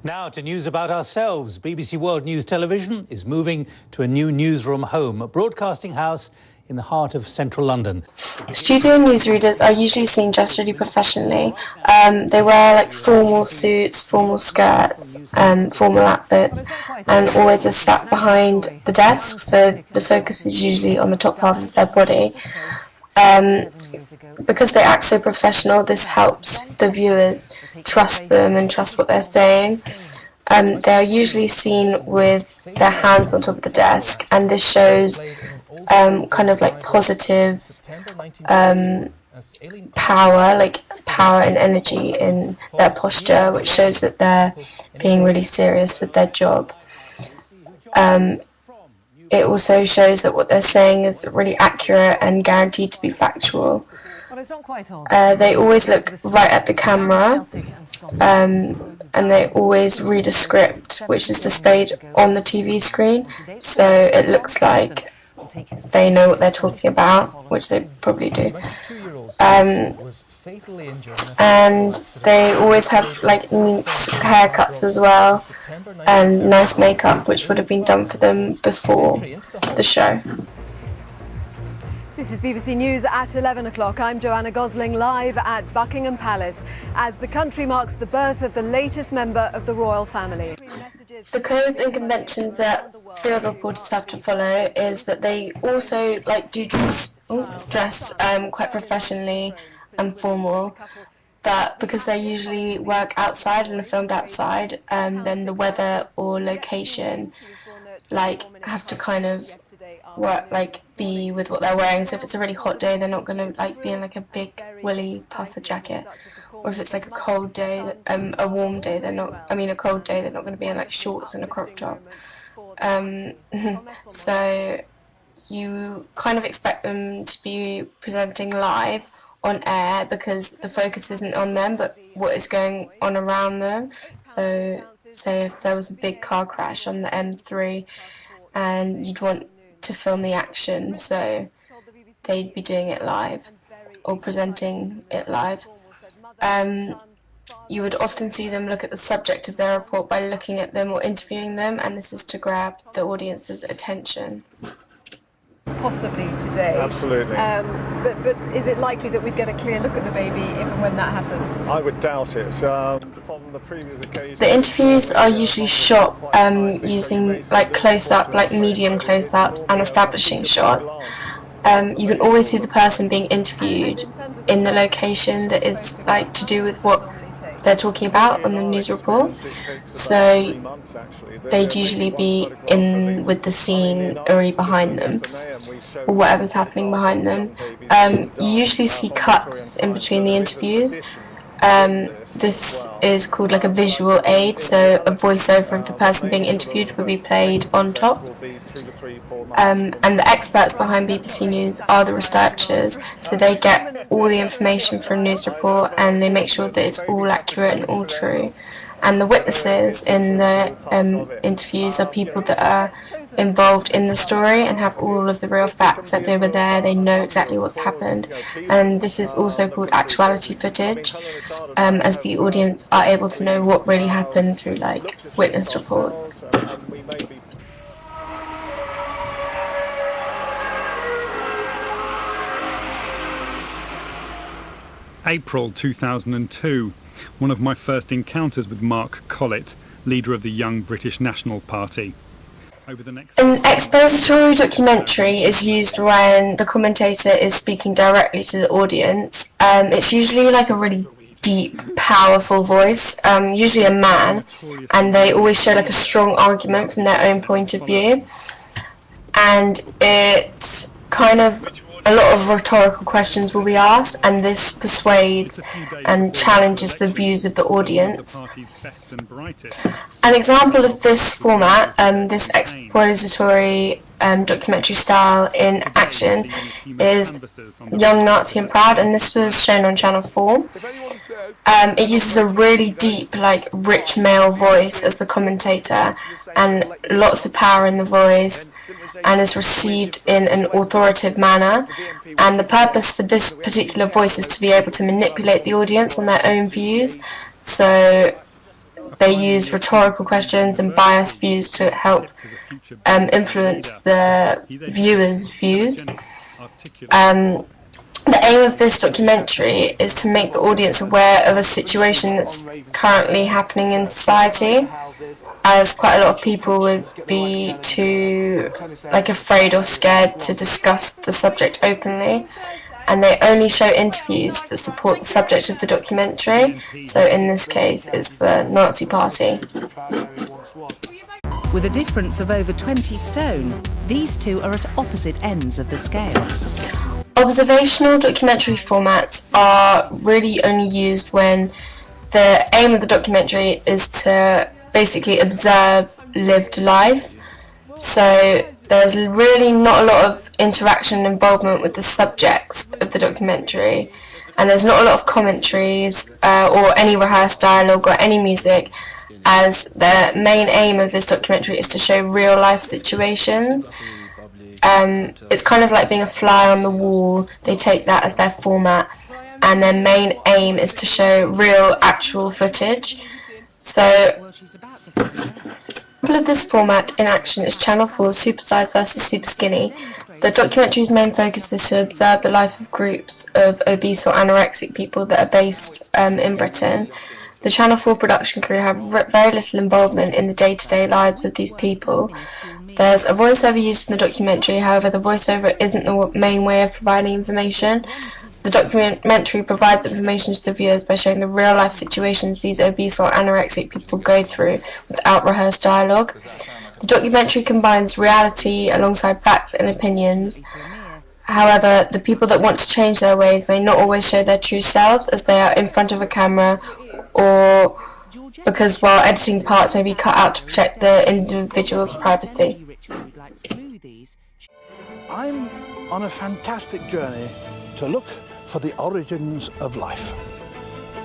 Now to news about ourselves. BBC World News Television is moving to a new newsroom home, a broadcasting house in the heart of central London. Studio newsreaders are usually seen dressed really professionally. They wear like formal suits, formal skirts, formal outfits, and always are sat behind the desk, so the focus is usually on the top half of their body. Because they act so professional, this helps the viewers trust them and trust what they're saying. They are usually seen with their hands on top of the desk, and this shows kind of like positive power and energy in their posture, which shows that they're being really serious with their job. It also shows that what they're saying is really accurate and guaranteed to be factual. They always look right at the camera, and they always read a script which is displayed on the TV screen, so it looks like they know what they're talking about, which they probably do. And they always have like neat haircuts as well, and nice makeup, which would have been done for them before the show. This is BBC News at 11 o'clock. I'm Joanna Gosling, live at Buckingham Palace as the country marks the birth of the latest member of the royal family. The codes and conventions that field reporters have to follow is that they also do dress quite professionally and formal, but because they usually work outside and are filmed outside, then the weather or location have to kind of work be with what they're wearing. So if it's a really hot day, they're not going to be in a big woolly puffer jacket, or if it's a cold day, a warm day, a cold day, they're not going to be in shorts and a crop top. So you kind of expect them to be presenting live on air because the focus isn't on them but what is going on around them. So say if there was a big car crash on the M3 and you'd want to film the action, so they'd be doing it live or presenting it live. You would often see them look at the subject of their report by looking at them or interviewing them, and this is to grab the audience's attention. Possibly today. Absolutely. But is it likely that we'd get a clear look at the baby if and when that happens? I would doubt it. From the previous occasion, the interviews are usually shot using close-up, medium close-ups and establishing shots. You can always see the person being interviewed in the location that is to do with what they're talking about on the news report. So they'd usually be in with the scenery behind them, or whatever's happening behind them. You usually see cuts in between the interviews. This is called a visual aid, so a voiceover of the person being interviewed will be played on top. And the experts behind BBC News are the researchers, so they get all the information from a news report and they make sure that it's all accurate and all true. And the witnesses in the interviews are people that are involved in the story and have all of the real facts, that they were there, they know exactly what's happened. And this is also called actuality footage, as the audience are able to know what really happened through witness reports. April 2002, one of my first encounters with Mark Collett, leader of the Young British National Party. An expository documentary is used when the commentator is speaking directly to the audience. It's usually a really deep, powerful voice, usually a man, and they always show a strong argument from their own point of view. And it a lot of rhetorical questions will be asked, and this persuades and challenges the views of the audience. An example of this format, this expository documentary style in action, is Young, Nazi and Proud, and this was shown on Channel 4. It uses a really deep, rich male voice as the commentator, and lots of power in the voice, and is received in an authoritative manner. And the purpose for this particular voice is to be able to manipulate the audience on their own views. So they use rhetorical questions and biased views to help influence the viewers' views. The aim of this documentary is to make the audience aware of a situation that's currently happening in society, as quite a lot of people would be too afraid or scared to discuss the subject openly, and they only show interviews that support the subject of the documentary. So in this case it's the Nazi Party. With a difference of over 20 stone, these two are at opposite ends of the scale. Observational documentary formats are really only used when the aim of the documentary is to basically observe lived life. So there's really not a lot of interaction and involvement with the subjects of the documentary, and there's not a lot of commentaries or any rehearsed dialogue or any music, as the main aim of this documentary is to show real life situations. It's kind of like being a fly on the wall. They take that as their format, and their main aim is to show real, actual footage. So, an example of this format in action is Channel 4's Super Size vs Super Skinny. The documentary's main focus is to observe the life of groups of obese or anorexic people that are based in Britain. The Channel 4 production crew have very little involvement in the day-to-day lives of these people. There's a voiceover used in the documentary, however the voiceover isn't the main way of providing information. The documentary provides information to the viewers by showing the real life situations these obese or anorexic people go through without rehearsed dialogue. The documentary combines reality alongside facts and opinions. However, the people that want to change their ways may not always show their true selves, as they are in front of a camera, or because while editing parts may be cut out to protect the individual's privacy. I'm on a fantastic journey to look for the origins of life.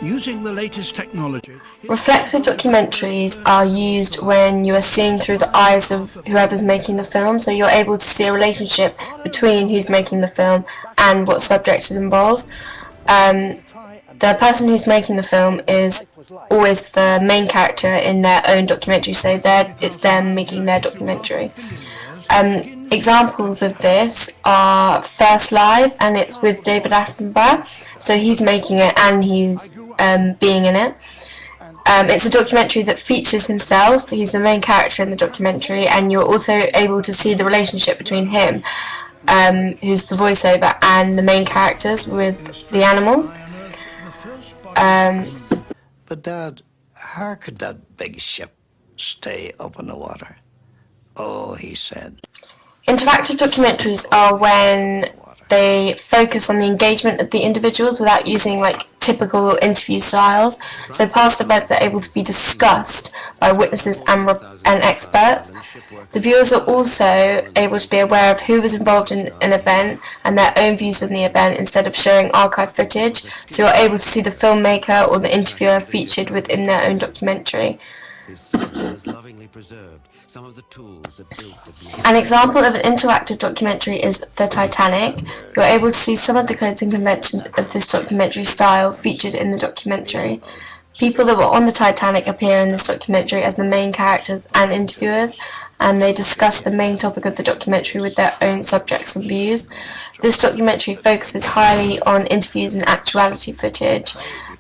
Using the latest technology... Reflexive documentaries are used when you are seeing through the eyes of whoever's making the film, so you're able to see a relationship between who's making the film and what subject is involved. The person who's making the film is always the main character in their own documentary, so it's them making their documentary. Examples of this are First Live, and it's with David Attenborough, so he's making it and he's being in it. It's a documentary that features himself. He's the main character in the documentary, and you're also able to see the relationship between him, who's the voiceover, and the main characters with the animals. But Dad, how could that big ship stay up in the water? Oh, he said. Interactive documentaries are when they focus on the engagement of the individuals without using typical interview styles. So past events are able to be discussed by witnesses and experts. The viewers are also able to be aware of who was involved in an event and their own views on the event instead of showing archive footage. So you're able to see the filmmaker or the interviewer featured within their own documentary. An example of an interactive documentary is The Titanic. You're able to see some of the codes and conventions of this documentary style featured in the documentary. People that were on the Titanic appear in this documentary as the main characters and interviewers, and they discuss the main topic of the documentary with their own subjects and views. This documentary focuses highly on interviews and actuality footage.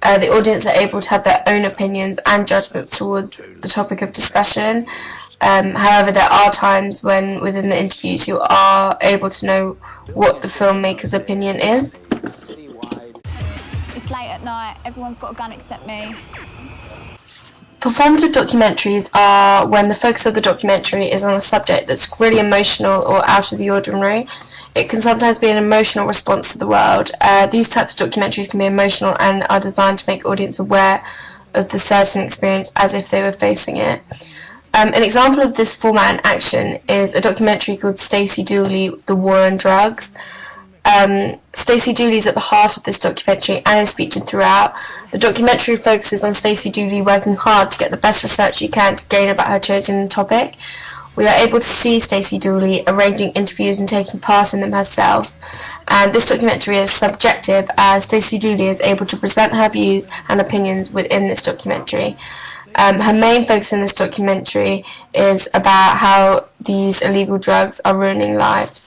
The audience are able to have their own opinions and judgments towards the topic of discussion. However, there are times when within the interviews you are able to know what the filmmaker's opinion is. It's late at night, everyone's got a gun except me. Performative documentaries are when the focus of the documentary is on a subject that's really emotional or out of the ordinary. It can sometimes be an emotional response to the world. These types of documentaries can be emotional and are designed to make audience aware of the certain experience as if they were facing it. An example of this format in action is a documentary called Stacey Dooley, The War on Drugs. Stacey Dooley is at the heart of this documentary and is featured throughout. The documentary focuses on Stacey Dooley working hard to get the best research she can to gain about her chosen topic. We are able to see Stacey Dooley arranging interviews and taking part in them herself. And this documentary is subjective, as Stacey Dooley is able to present her views and opinions within this documentary. Her main focus in this documentary is about how these illegal drugs are ruining lives.